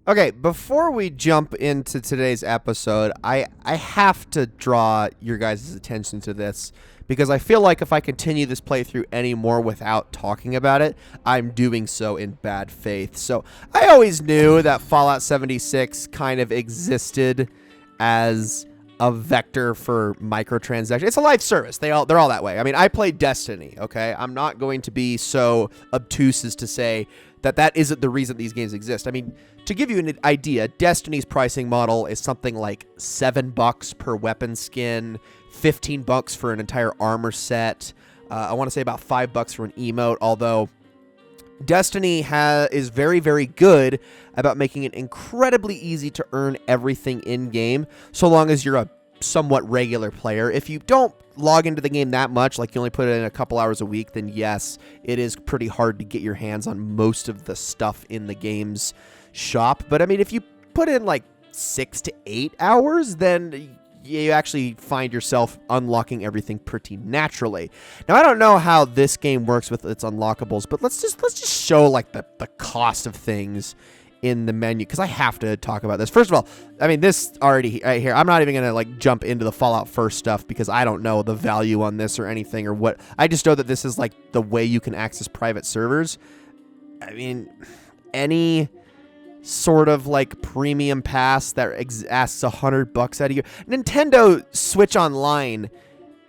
Okay, before we jump into today's episode, I have to draw your guys' attention to this because I feel like if I continue this playthrough anymore without talking about it, I'm doing so in bad faith. So I always knew that Fallout 76 kind of existed as a vector for microtransaction. It's a live service. They're all that way. I mean, I play Destiny, okay? I'm not going to be so obtuse as to say that isn't the reason these games exist. I mean, to give you an idea, Destiny's pricing model is something like $7 per weapon skin, $15 for an entire armor set. I want to say about $5 for an emote, although Destiny is very, very good about making it incredibly easy to earn everything in-game, so long as you're a somewhat regular player. If you don't log into the game that much, like you only put it in a couple hours a week, then yes, it is pretty hard to get your hands on most of the stuff in the game's shop. But I mean, if you put in like 6 to 8 hours, then you actually find yourself unlocking everything pretty naturally. Now, I don't know how this game works with its unlockables, but let's just show like the cost of things in the menu, because I have to talk about this. First of all, I mean, this already right here, I'm not even gonna like jump into the Fallout First stuff because I don't know the value on this or anything or what. I just know that this is like the way you can access private servers. I mean, any sort of like premium pass that asks $100 out of you. Nintendo Switch Online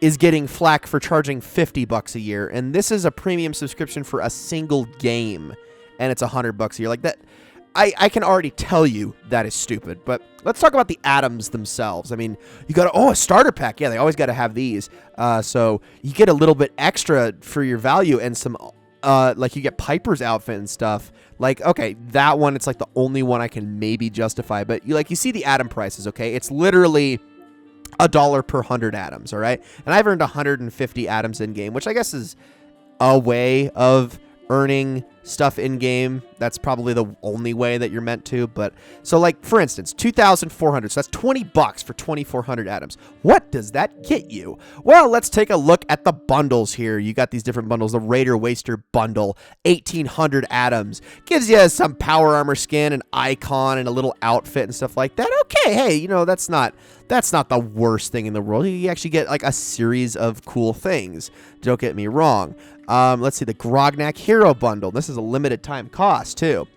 is getting flack for charging $50 a year, and this is a premium subscription for a single game, and it's $100 a year. Like that, I can already tell you that is stupid. But let's talk about the atoms themselves. I mean, you got a starter pack. Yeah, they always got to have these. So you get a little bit extra for your value, and some like you get Piper's outfit and stuff. Like, okay, that one, it's like the only one I can maybe justify. But you see the atom prices, okay? It's literally $1 per 100 atoms, all right? And I've earned 150 atoms in game, which I guess is a way of earning stuff in game. That's probably the only way that you're meant to. But so, like, for instance, 2,400. So that's $20 for 2,400 atoms. What does that get you? Well, let's take a look at the bundles here. You got these different bundles. The Raider Waster bundle, 1,800 atoms, gives you some power armor skin, an icon, and a little outfit and stuff like that. Okay, hey, that's not the worst thing in the world. You actually get like a series of cool things. Don't get me wrong. Let's see, the Grognak Hero Bundle. This is a limited time cost, too.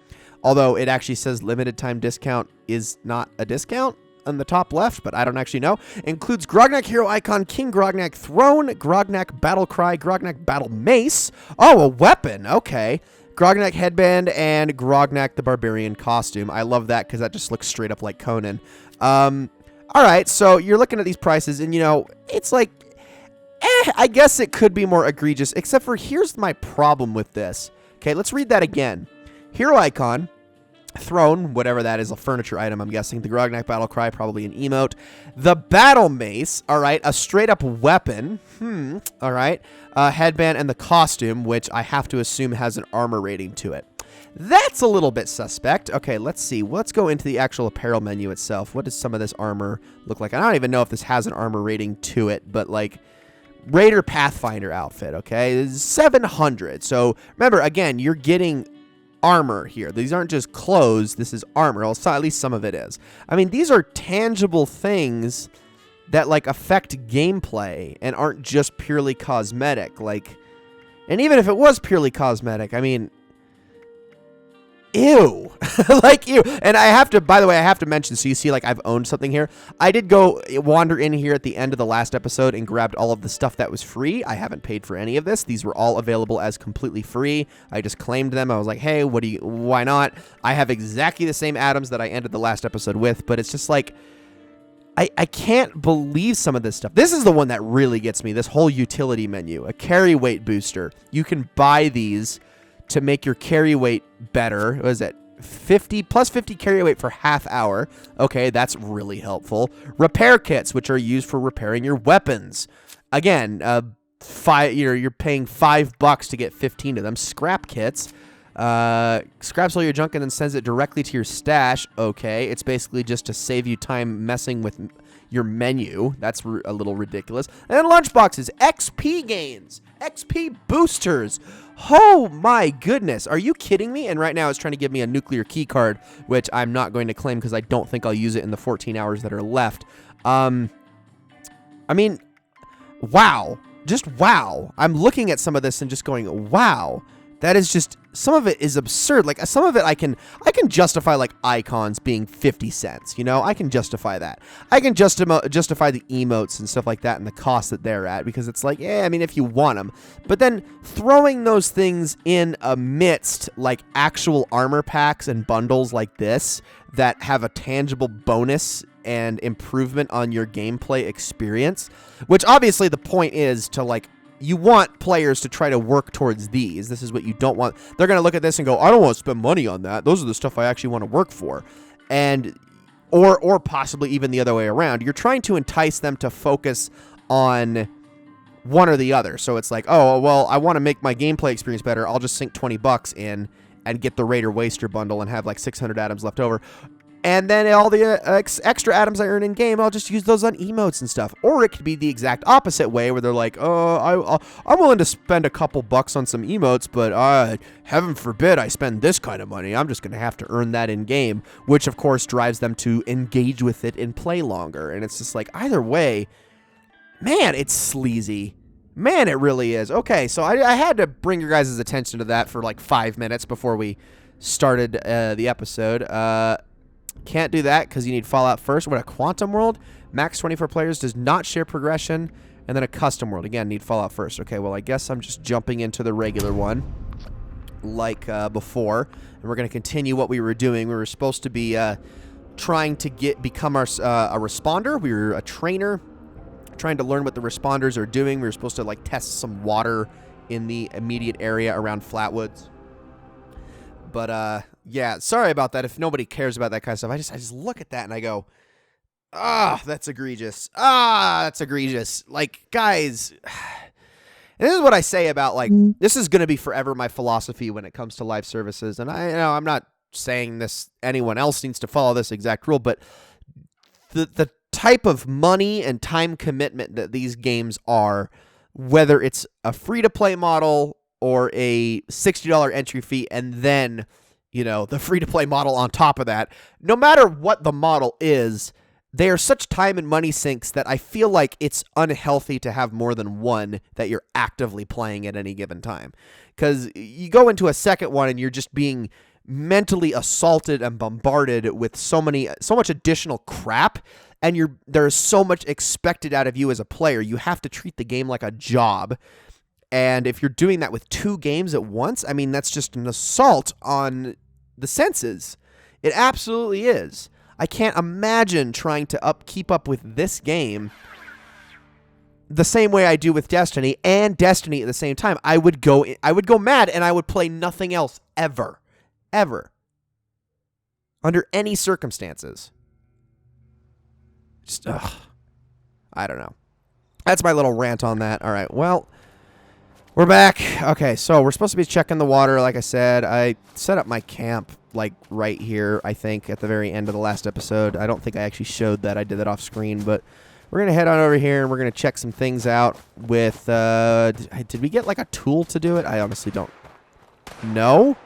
Although it actually says limited time discount is not a discount on the top left, but I don't actually know. Includes Grognak Hero Icon, King Grognak Throne, Grognak Battle Cry, Grognak Battle Mace. Oh, a weapon. Okay. Grognak Headband, and Grognak the Barbarian Costume. I love that because that just looks straight up like Conan. All right, so you're looking at these prices, and, it's like, I guess it could be more egregious, except for here's my problem with this. Okay, let's read that again. Hero Icon, Throne, whatever that is, a furniture item, I'm guessing. The Grognak Battle Cry, probably an emote. The Battle Mace, all right, a straight-up weapon. All right. Headband and the costume, which I have to assume has an armor rating to it. That's a little bit suspect. Okay, let's see. Let's go into the actual apparel menu itself. What does some of this armor look like? I don't even know if this has an armor rating to it, but like Raider Pathfinder outfit, okay? 700. So remember, again, you're getting armor here. These aren't just clothes. This is armor. Well, at least some of it is. I mean, these are tangible things that like affect gameplay and aren't just purely cosmetic. Like, and even if it was purely cosmetic, I mean, ew. Like, ew. And I have to, by the way, I have to mention, so you see, like, I've owned something here. I did go wander in here at the end of the last episode and grabbed all of the stuff that was free. I haven't paid for any of this. These were all available as completely free. I just claimed them. I was like, hey, why not? I have exactly the same atoms that I ended the last episode with, but it's just like, I can't believe some of this stuff. This is the one that really gets me, this whole utility menu. A carry weight booster. You can buy these to make your carry weight better. What is it? 50 plus 50 carry weight for half hour. Okay, that's really helpful. Repair kits, which are used for repairing your weapons. Again, you're paying $5 to get 15 of them. Scrap kits. Scraps all your junk and then sends it directly to your stash. Okay, it's basically just to save you time messing with your menu. That's a little ridiculous. And lunchboxes, XP gains, XP boosters. Oh my goodness, are you kidding me? And right now it's trying to give me a nuclear key card, which I'm not going to claim because I don't think I'll use it in the 14 hours that are left. I mean, wow. Just wow. I'm looking at some of this and just going, wow. That is just, some of it is absurd. Like, some of it I can justify, like, icons being 50 cents, you know? I can justify that. I can justify the emotes and stuff like that and the cost that they're at, because it's like, yeah, I mean, if you want them. But then throwing those things in amidst, like, actual armor packs and bundles like this that have a tangible bonus and improvement on your gameplay experience, which obviously the point is to, like, you want players to try to work towards these. This is what you don't want. They're going to look at this and go, I don't want to spend money on that. Those are the stuff I actually want to work for. And or possibly even the other way around. You're trying to entice them to focus on one or the other. So it's like, oh, well, I want to make my gameplay experience better. I'll just sink $20 in and get the Raider Waster bundle and have like 600 atoms left over. And then all the extra atoms I earn in game, I'll just use those on emotes and stuff. Or it could be the exact opposite way, where they're like, oh, I'm willing to spend a couple bucks on some emotes, but heaven forbid I spend this kind of money. I'm just going to have to earn that in game, which of course drives them to engage with it and play longer. And it's just like, either way, man, it's sleazy. Man, it really is. Okay, so I had to bring your guys' attention to that for like 5 minutes before we started the episode. Can't do that because you need Fallout first. What, a quantum world? Max 24 players, does not share progression. And then a custom world. Again, need Fallout first. Okay, well, I guess I'm just jumping into the regular one like before. And we're going to continue what we were doing. We were supposed to be trying to become a responder. We were a trainer trying to learn what the responders are doing. We were supposed to like test some water in the immediate area around Flatwoods. But yeah, sorry about that. If nobody cares about that kind of stuff, I just look at that and I go, that's egregious. That's egregious. Like, guys, and this is what I say about, like, this is going to be forever my philosophy when it comes to live services. And I'm not saying this, anyone else needs to follow this exact rule, but the type of money and time commitment that these games are, whether it's a free-to-play model or a $60 entry fee, and then, you know, the free-to-play model on top of that, no matter what the model is, they are such time and money sinks that I feel like it's unhealthy to have more than one that you're actively playing at any given time. Because you go into a second one and you're just being mentally assaulted and bombarded with so much additional crap, and there's so much expected out of you as a player. You have to treat the game like a job. And if you're doing that with 2 games at once, I mean, that's just an assault on the senses. It absolutely is. I can't imagine trying to keep up with this game the same way I do with Destiny and Destiny at the same time. I would go mad and I would play nothing else ever. Under any circumstances. Just, I don't know. That's my little rant on that. All right, well, we're back. Okay, so we're supposed to be checking the water, like I said. I set up my camp, like, right here, I think, at the very end of the last episode. I don't think I actually showed that. I did that off screen, but we're going to head on over here, and we're going to check some things out with, did we get, like, a tool to do it? I honestly don't know.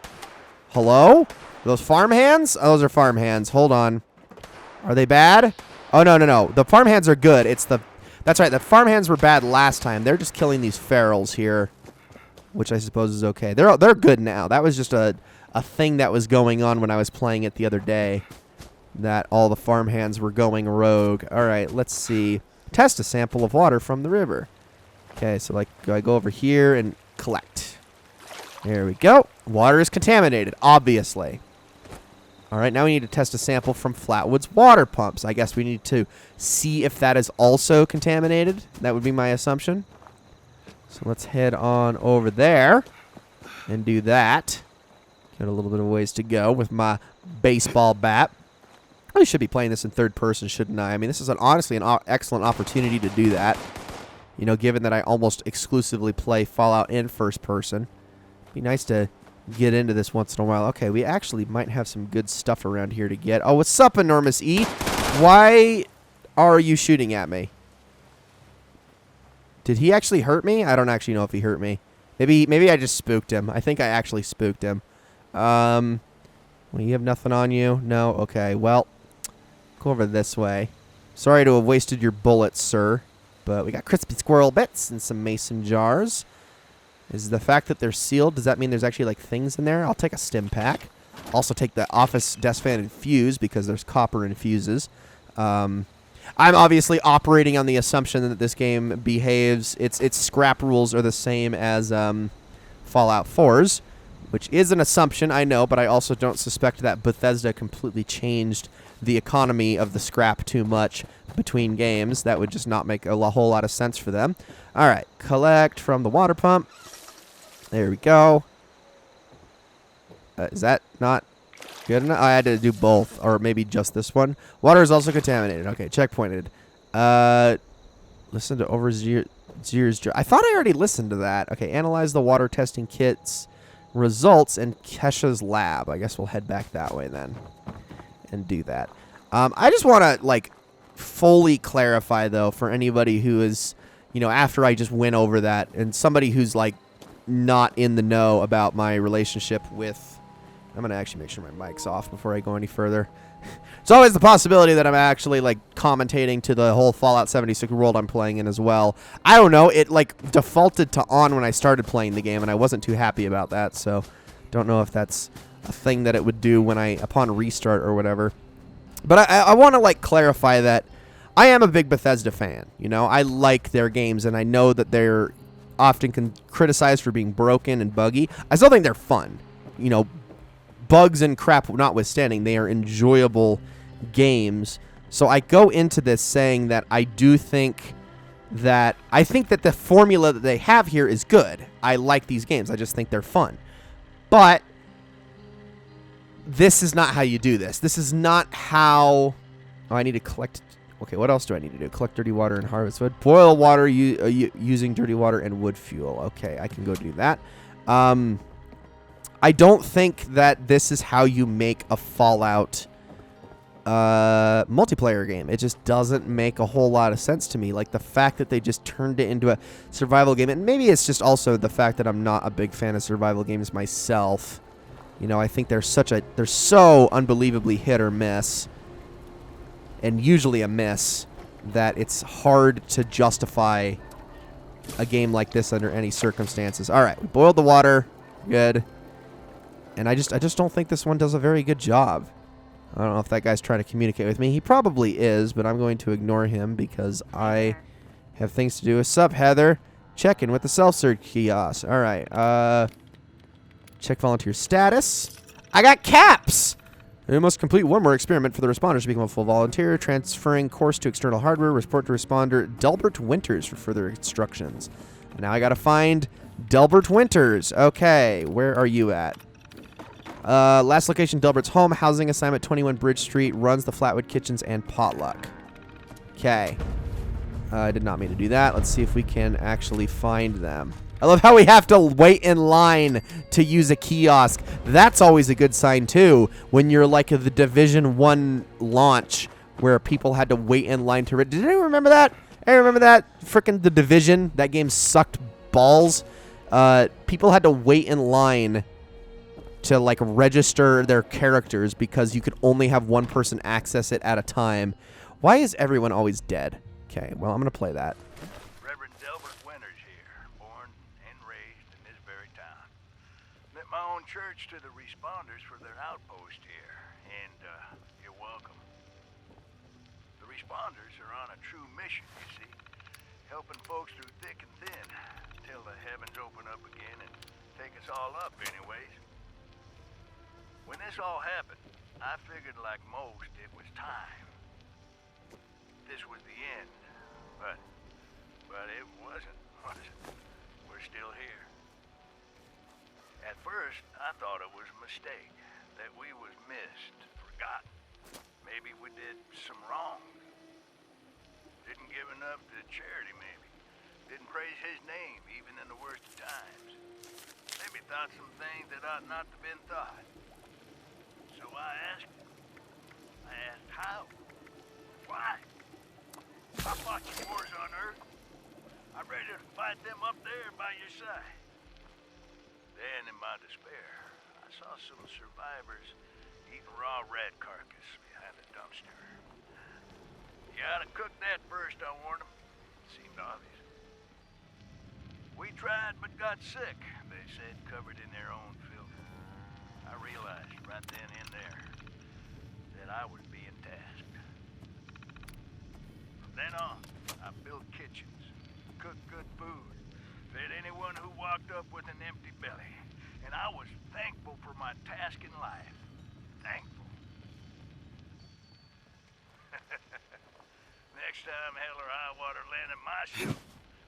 Hello? Are those farm hands? Oh, those are farm hands. Hold on. Are they bad? Oh, no. The farm hands are good. That's right, the farm hands were bad last time. They're just killing these ferals here, which I suppose is okay. They're good now. That was just a thing that was going on when I was playing it the other day, that all the farm hands were going rogue. All right, let's see. Test a sample of water from the river. Okay, so like I go over here and collect. There we go. Water is contaminated, obviously. All right, now we need to test a sample from Flatwood's water pumps. I guess we need to see if that is also contaminated. That would be my assumption. So let's head on over there and do that. Got a little bit of ways to go with my baseball bat. I should be playing this in third person, shouldn't I? I mean, this is honestly an excellent opportunity to do that. You know, given that I almost exclusively play Fallout in first person. It'd be nice to get into this once in a while. Okay, we actually might have some good stuff around here to get. Oh, what's up, Enormous E? Why are you shooting at me? Did he actually hurt me? I don't actually know if he hurt me. Maybe I just spooked him. I think I actually spooked him. Well, you have nothing on you? No? Okay, well, go over this way. Sorry to have wasted your bullets, sir. But we got crispy squirrel bits and some mason jars. Is the fact that they're sealed, does that mean there's actually like things in there? I'll take a stim pack. Also take the office desk fan and fuse because there's copper in fuses. I'm obviously operating on the assumption that this game behaves. Its scrap rules are the same as Fallout 4's, which is an assumption, I know, but I also don't suspect that Bethesda completely changed the economy of the scrap too much between games. That would just not make a whole lot of sense for them. All right, collect from the water pump. There we go. Is that not good enough? I had to do both, or maybe just this one. Water is also contaminated. Okay, checkpointed. Listen to Overzeer's jar. I thought I already listened to that. Okay, analyze the water testing kit's results in Kesha's lab. I guess we'll head back that way then and do that. I just want to, like, fully clarify, though, for anybody who is, you know, after I just went over that, and somebody who's, like, not in the know about my relationship with... I'm going to actually make sure my mic's off before I go any further. It's always the possibility that I'm actually, like, commentating to the whole Fallout 76 world I'm playing in as well. I don't know. It, like, defaulted to on when I started playing the game, and I wasn't too happy about that, so don't know if that's a thing that it would do when upon restart or whatever. But I want to, like, clarify that I am a big Bethesda fan. You know, I like their games, and I know that they're often criticized for being broken and buggy. I still think they're fun. You know, bugs and crap notwithstanding, they are enjoyable games. So I go into this saying that I think that the formula that they have here is good. I like these games. I just think they're fun. But this is not how you do this. This is not how... Oh, I need to collect... Okay, what else do I need to do? Collect dirty water and harvest wood. Boil water using dirty water and wood fuel. Okay, I can go do that. I don't think that this is how you make a Fallout multiplayer game. It just doesn't make a whole lot of sense to me. Like, the fact that they just turned it into a survival game. And maybe it's just also the fact that I'm not a big fan of survival games myself. You know, I think they're so unbelievably hit or miss, and usually a miss, that it's hard to justify a game like this under any circumstances. All right, we boiled the water. Good. And I just don't think this one does a very good job. I don't know if that guy's trying to communicate with me. He probably is, but I'm going to ignore him because I have things to do. What's up, Heather? Check in with the self-serve kiosk. All right. Check volunteer status. I got caps! We must complete one more experiment for the responders to become a full volunteer. Transferring course to external hardware. Report to responder Delbert Winters for further instructions. Now I gotta find Delbert Winters. Okay, where are you at? Last location, Delbert's home. Housing assignment, 21 Bridge Street. Runs the Flatwood Kitchens and Potluck. Okay. I did not mean to do that. Let's see if we can actually find them. I love how we have to wait in line to use a kiosk. That's always a good sign, too, when you're like the Division 1 launch where people had to wait in line to... Did anyone remember that? I remember that. Frickin' The Division. That game sucked balls. People had to wait in line to, like, register their characters because you could only have one person access it at a time. Why is everyone always dead? Okay, well, I'm going to play that. Reverend Delbert Winters here, born and raised in this very town. Met my own church to the responders for their outpost here, and you're welcome. The responders are on a true mission, you see, helping folks through thick and thin till the heavens open up again and take us all up anyways. When this all happened, I figured like most it was time. This was the end, but it wasn't, was it? We're still here. At first, I thought it was a mistake, that we was missed, forgotten. Maybe we did some wrong. Didn't give enough to charity, maybe. Didn't praise his name, even in the worst of times. Maybe maybe thought some things that ought not to have been thought. So I asked how? Why? I fought your wars on Earth. I'm ready to fight them up there by your side. Then, in my despair, I saw some survivors eating raw rat carcass behind a dumpster. You ought to cook that first, I warned them. Seemed obvious. We tried but got sick, they said, covered in their own filth. I realized right then and there that I was being tasked. From then on, I built kitchens, cooked good food, fed anyone who walked up with an empty belly. And I was thankful for my task in life. Thankful. Next time hell or high water land in my shoe,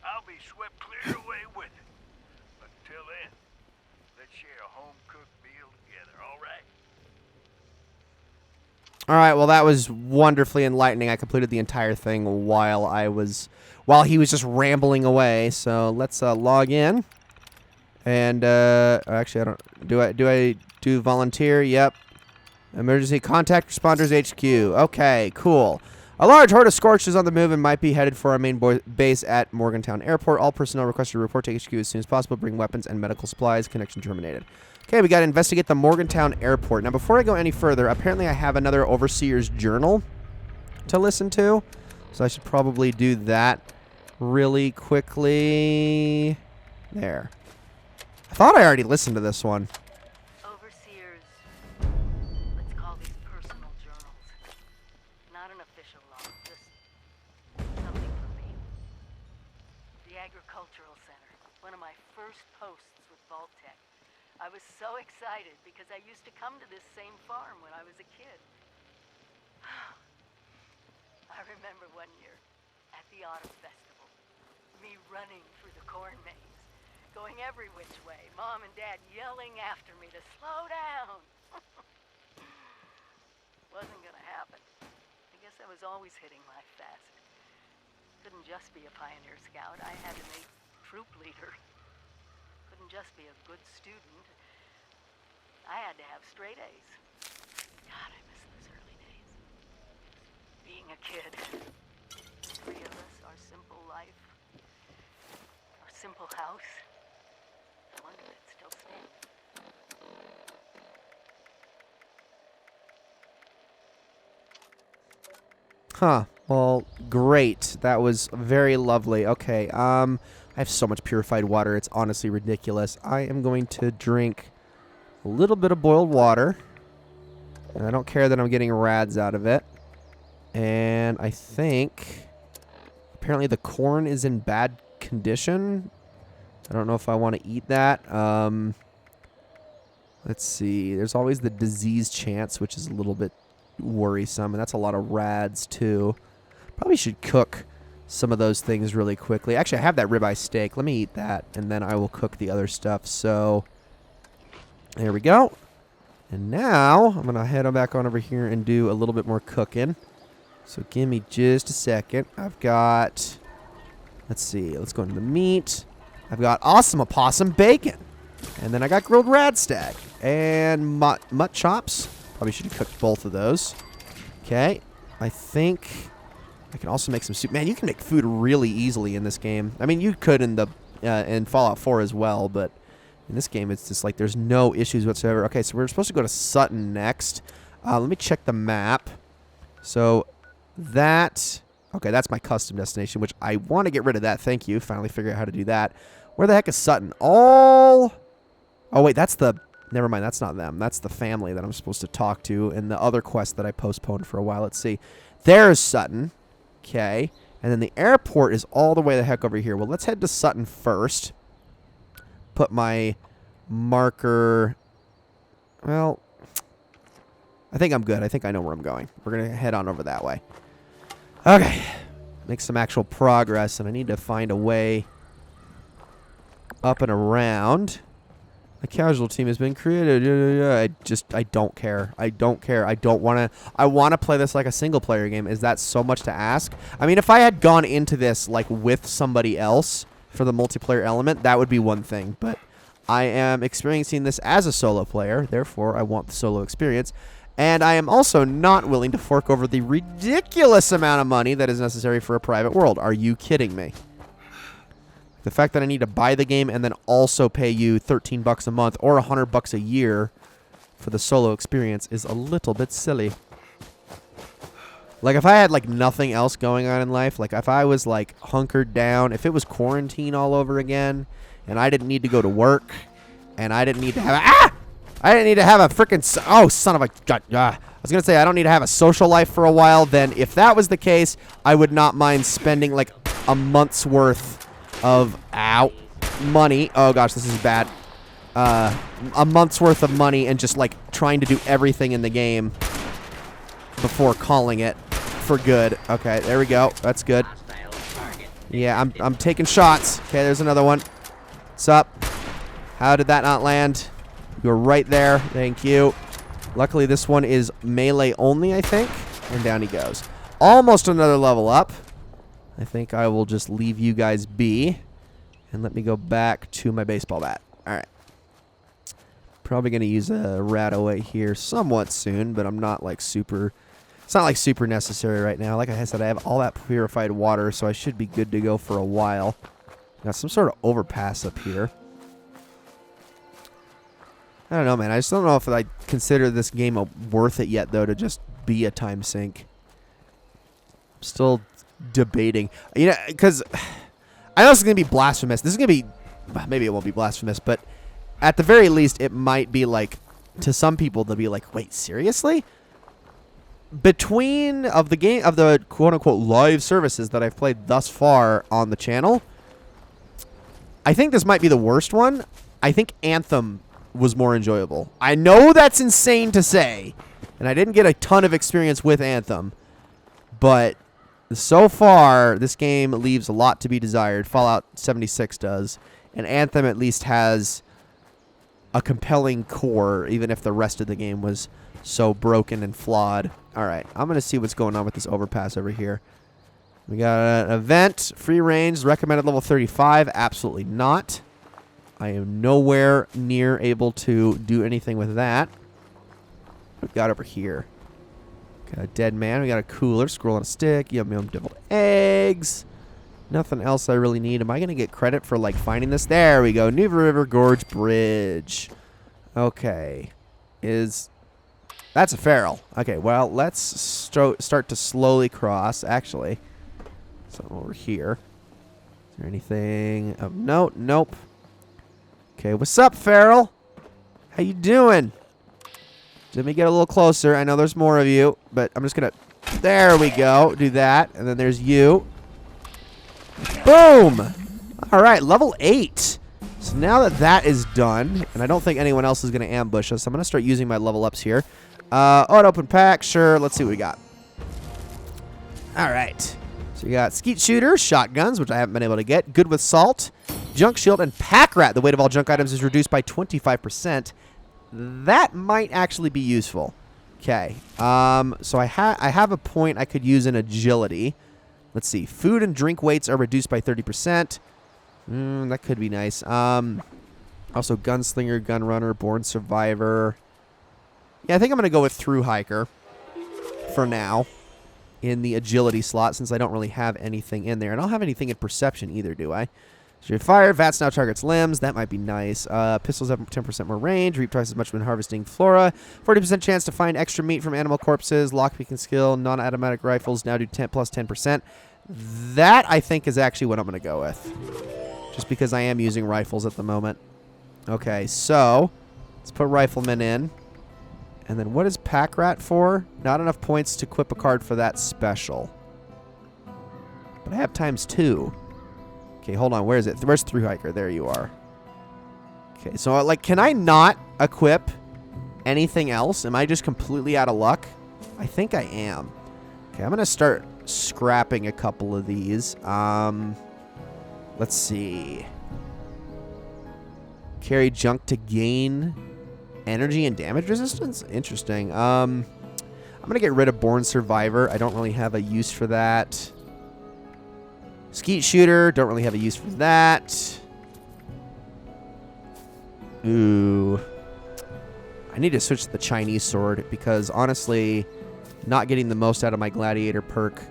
I'll be swept clear away with it. But until then, let's share a home-cooked meal together, all right? All right, well, that was wonderfully enlightening. I completed the entire thing while he was just rambling away. So let's log in. And actually, I don't. Do I do volunteer? Yep. Emergency contact responders HQ. Okay, cool. A large horde of Scorch is on the move and might be headed for our main base at Morgantown Airport. All personnel requested to report to HQ as soon as possible. Bring weapons and medical supplies. Connection terminated. Okay, we got to investigate the Morgantown Airport. Now, before I go any further, apparently I have another Overseer's Journal to listen to. So I should probably do that really quickly. There. I thought I already listened to this one. Overseers, let's call these personal journals. Not an official log, just something for me. The Agricultural Center, one of my first posts with Vault-Tec. I was so excited because I used to come to this same farm when I was a kid. I remember one year at the Autumn Festival, me running through the corn maze, going every which way, Mom and Dad yelling after me to slow down. Wasn't gonna happen. I guess I was always hitting life fast. Couldn't just be a pioneer scout. I had to make troop leader. Couldn't just be a good student. I had to have straight A's. God, I miss those early days. Being a kid. The three of us, our simple life, our simple house. I wonder if it's still standing. Huh. Well, great. That was very lovely. Okay. I have so much purified water. It's honestly ridiculous. I am going to drink a little bit of boiled water. And I don't care that I'm getting rads out of it. And I think apparently the corn is in bad condition. I don't know if I want to eat that. Let's see. There's always the disease chance, which is a little bit worrisome. And that's a lot of rads, too. Probably should cook some of those things really quickly. Actually, I have that ribeye steak. Let me eat that, and then I will cook the other stuff. So, there we go. And now, I'm going to head on back on over here and do a little bit more cooking. So, give me just a second. I've got, let's see, let's go into the meat. I've got awesome opossum bacon. And then I got grilled radstag and mutt chops. Probably should have cooked both of those. Okay. I think I can also make some soup. Man, you can make food really easily in this game. I mean, you could in the in Fallout 4 as well, but in this game, it's just like there's no issues whatsoever. Okay, so we're supposed to go to Sutton next. Let me check the map. So that, okay, that's my custom destination, which I want to get rid of that. Thank you. Finally figured out how to do that. Where the heck is Sutton? Oh, wait, that's the, never mind. That's not them. That's the family that I'm supposed to talk to in the other quest that I postponed for a while. Let's see. There's Sutton. Okay. And then the airport is all the way the heck over here. Well, let's head to Sutton first. Put my marker. Well, I think I'm good. I think I know where I'm going. We're going to head on over that way. Okay. Make some actual progress, and I need to find a way up and around. A casual team has been created. I don't care. I don't care. I want to play this like a single player game. Is that so much to ask? I mean, if I had gone into this like with somebody else for the multiplayer element, that would be one thing. But I am experiencing this as a solo player, therefore I want the solo experience. And I am also not willing to fork over the ridiculous amount of money that is necessary for a private world. Are you kidding me? The fact that I need to buy the game and then also pay you $13 a month or $100 a year for the solo experience is a little bit silly. Like, if I had, like, nothing else going on in life, like, if I was, like, hunkered down, if it was quarantine all over again, and I didn't need to go to work, and I didn't need to have I didn't need to have a freaking... Oh, son of a... I was going to say I don't need to have a social life for a while. Then if that was the case, I would not mind spending, like, a month's worth of... money. Oh, gosh, this is bad. A month's worth of money and just, like, trying to do everything in the game before calling it for good. Okay, there we go. That's good. Yeah, I'm taking shots. Okay, there's another one. What's up? How did that not land? You're right there. Thank you. Luckily, this one is melee only, I think. And down he goes. Almost another level up. I think I will just leave you guys be. And let me go back to my baseball bat. Alright. Probably going to use a rat away here somewhat soon, but I'm not like super... It's not like super necessary right now. Like I said, I have all that purified water, so I should be good to go for a while. Got some sort of overpass up here. I don't know, man. I just don't know if I consider this game worth it yet, though, to just be a time sink. I'm still debating. You know, because I know this is going to be blasphemous. This is going to be... Maybe it won't be blasphemous, but at the very least, it might be like... To some people, they'll be like, wait, seriously? Between of the quote-unquote live services that I've played thus far on the channel, I think this might be the worst one. I think Anthem was more enjoyable. I know that's insane to say, and I didn't get a ton of experience with Anthem, but so far, this game leaves a lot to be desired. Fallout 76 does, and Anthem at least has a compelling core, even if the rest of the game was so broken and flawed. Alright, I'm going to see what's going on with this overpass over here. We got an event, free range, recommended level 35. Absolutely not. I am nowhere near able to do anything with that. What we got over here? Got a dead man. We got a cooler, scroll on a stick, yum yum deviled eggs. Nothing else I really need. Am I going to get credit for, like, finding this? There we go. New River Gorge Bridge. Okay. That's a feral. Okay, well, let's start to slowly cross, actually. So over here. Is there anything of note? Nope. Okay, what's up, feral? How you doing? Let me get a little closer. I know there's more of you, but I'm just going to... There we go. Do that. And then there's you. Boom! All right, level 8. So now that that is done, and I don't think anyone else is going to ambush us, I'm going to start using my level ups here. Open pack, sure. Let's see what we got. All right. So we got skeet shooter, shotguns, which I haven't been able to get. Good with salt, junk shield, and pack rat. The weight of all junk items is reduced by 25%. That might actually be useful. Okay. So I have a point I could use in agility. Let's see. Food and drink weights are reduced by 30%. That could be nice. Also, gunslinger, gun runner, born survivor. Yeah, I think I'm going to go with through hiker for now in the agility slot since I don't really have anything in there. And I don't have anything in perception either, do I? So your fire, VATS now targets limbs. That might be nice. Pistols have 10% more range. Reap twice as much when harvesting flora. 40% chance to find extra meat from animal corpses. Lockpicking skill. Non-automatic rifles now do plus 10%. That, I think, is actually what I'm going to go with. Just because I am using rifles at the moment. Okay, so let's put Rifleman in. And then what is Pack Rat for? Not enough points to equip a card for that special. But I have ×2. Okay, hold on. Where is it? Where's Through Hiker? There you are. Okay, so, like, can I not equip anything else? Am I just completely out of luck? I think I am. Okay, I'm going to start scrapping a couple of these. Let's see. Carry junk to gain energy and damage resistance? Interesting. I'm going to get rid of Born Survivor. I don't really have a use for that. Skeet Shooter. Don't really have a use for that. Ooh. I need to switch to the Chinese sword because, honestly, not getting the most out of my gladiator perk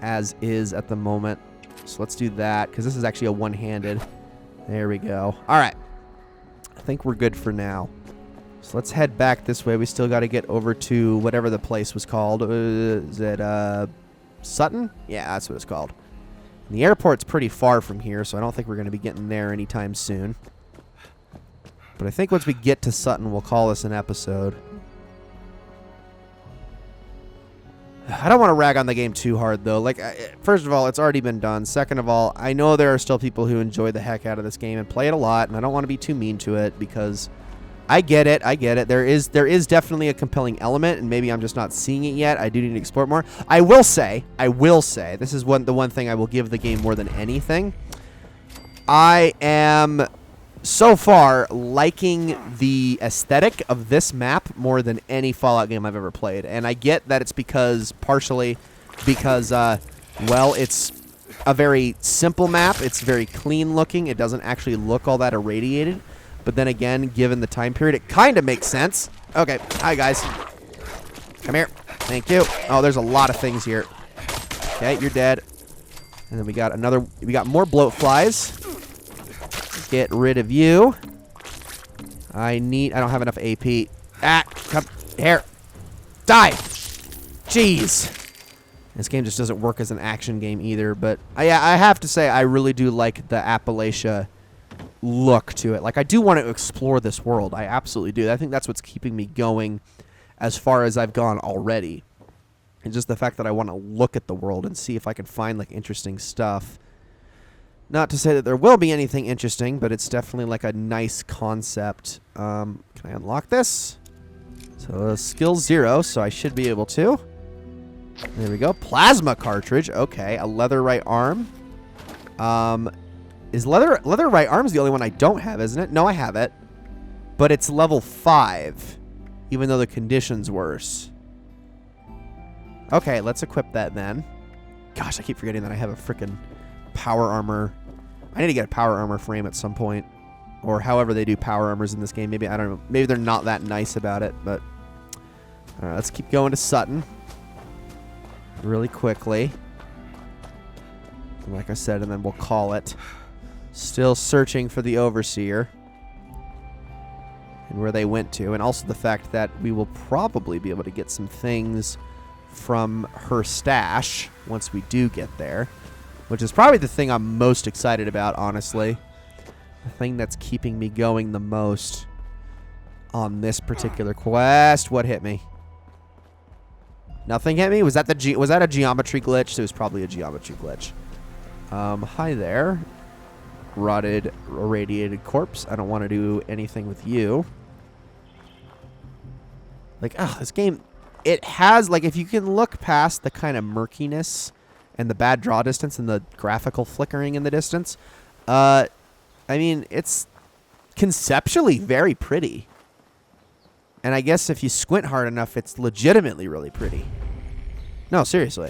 as is at the moment. So let's do that because this is actually a one-handed. There we go. All right. I think we're good for now. So let's head back this way. We still got to get over to whatever the place was called. Is it Sutton? Yeah, that's what it's called. And the airport's pretty far from here, so I don't think we're going to be getting there anytime soon. But I think once we get to Sutton, we'll call this an episode. I don't want to rag on the game too hard, though. Like, first of all, it's already been done. Second of all, I know there are still people who enjoy the heck out of this game and play it a lot, and I don't want to be too mean to it because I get it. I get it. There is definitely a compelling element, and maybe I'm just not seeing it yet. I do need to explore it more. I will say, this is the one thing I will give the game more than anything. I am so far liking the aesthetic of this map more than any Fallout game I've ever played. And I get that it's partially because, well, it's a very simple map. It's very clean looking. It doesn't actually look all that irradiated. But then again, given the time period, it kind of makes sense. Okay, hi guys. Come here. Thank you. Oh, there's a lot of things here. Okay, you're dead. And then we got more bloat flies. Get rid of you. I don't have enough AP. Come here. Die. Jeez. This game just doesn't work as an action game either, but I have to say I really do like the Appalachia look to it. Like, I do want to explore this world. I absolutely do. I think that's what's keeping me going as far as I've gone already. It's just the fact that I want to look at the world and see if I can find, like, interesting stuff. Not to say that there will be anything interesting, but it's definitely like a nice concept. Can I unlock this? So skill 0, so I should be able to. There we go. Plasma cartridge. Okay, a leather right arm. Is leather right arm's the only one I don't have, isn't it? No, I have it. But it's level 5, even though the condition's worse. Okay, let's equip that then. Gosh, I keep forgetting that I have a freaking power armor. I need to get a power armor frame at some point, or however they do power armors in this game. Maybe, I don't know, maybe they're not that nice about it, but all right, let's keep going to Sutton really quickly, like I said, and then we'll call it. Still searching for the overseer and where they went to, and also the fact that we will probably be able to get some things from her stash once we do get there, which is probably the thing I'm most excited about, honestly. The thing that's keeping me going the most on this particular quest. What hit me? Nothing hit me? Was that a geometry glitch? It was probably a geometry glitch. Hi there. Rotted, irradiated corpse. I don't want to do anything with you. Like, this game, it has, like, if you can look past the kind of murkiness and the bad draw distance and the graphical flickering in the distance, I mean, it's conceptually very pretty. And I guess if you squint hard enough, it's legitimately really pretty. No, seriously.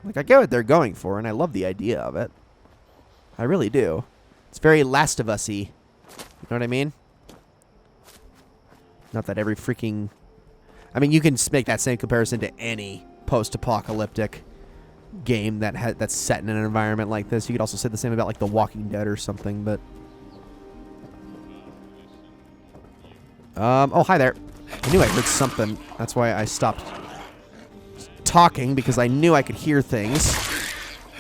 Like, I get what they're going for, and I love the idea of it. I really do. It's very Last of Us-y. You know what I mean? Not that every freaking... I mean, you can make that same comparison to any post-apocalyptic game that's set in an environment like this. You could also say the same about, like, The Walking Dead or something, but... oh, hi there. I knew I heard something. That's why I stopped talking, because I knew I could hear things.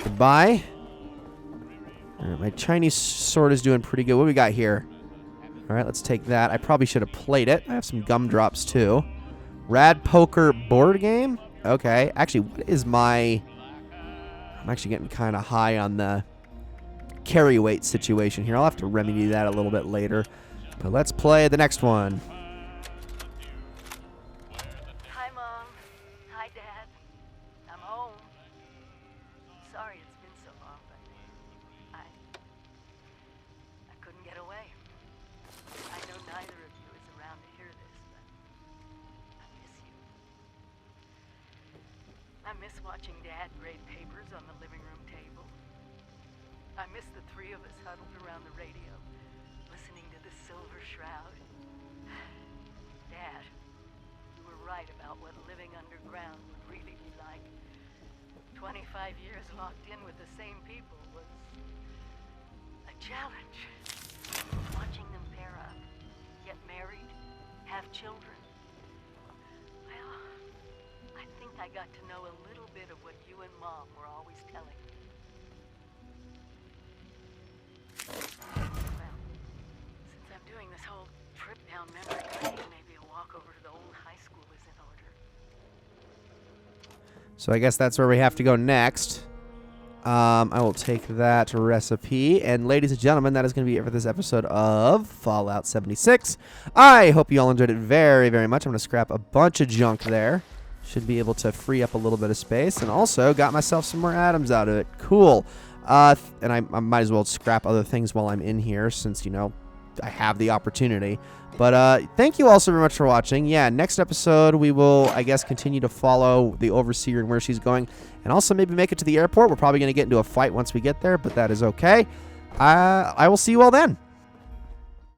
Goodbye. Alright, my Chinese sword is doing pretty good. What do we got here? Alright, let's take that. I probably should have played it. I have some gumdrops, too. Rad Poker board game? Okay. Actually, what is my... I'm actually getting kind of high on the carry weight situation here. I'll have to remedy that a little bit later. But let's play the next one. Hi, Mom. Hi, Dad. I'm home. Sorry it's been so long, but I couldn't get away. I know neither of you is around to hear this, but I miss you. I miss watching Dad grade papers on the living room table. I miss the three of us huddled around the radio, listening to the silver shroud. Dad, you were right about what living underground would really be like. 25 years locked in with the same people was a challenge. Watching them pair up, get married, have children. Well, I think I got to know a little bit of what you and Mom were always telling me. Well, since I'm doing this whole trip down memory lane, maybe a walk over to the old high school is in order. So I guess that's where we have to go next. I will take that recipe. And ladies and gentlemen, that is going to be it for this episode of Fallout 76. I hope you all enjoyed it very, very much. I'm going to scrap a bunch of junk there. Should be able to free up a little bit of space. And also got myself some more atoms out of it. Cool. And I might as well scrap other things while I'm in here since, you know, I have the opportunity. But thank you all so very much for watching. Yeah, next episode we will, I guess, continue to follow the Overseer and where she's going. And also maybe make it to the airport. We're probably going to get into a fight once we get there, but that is okay. I will see you all then.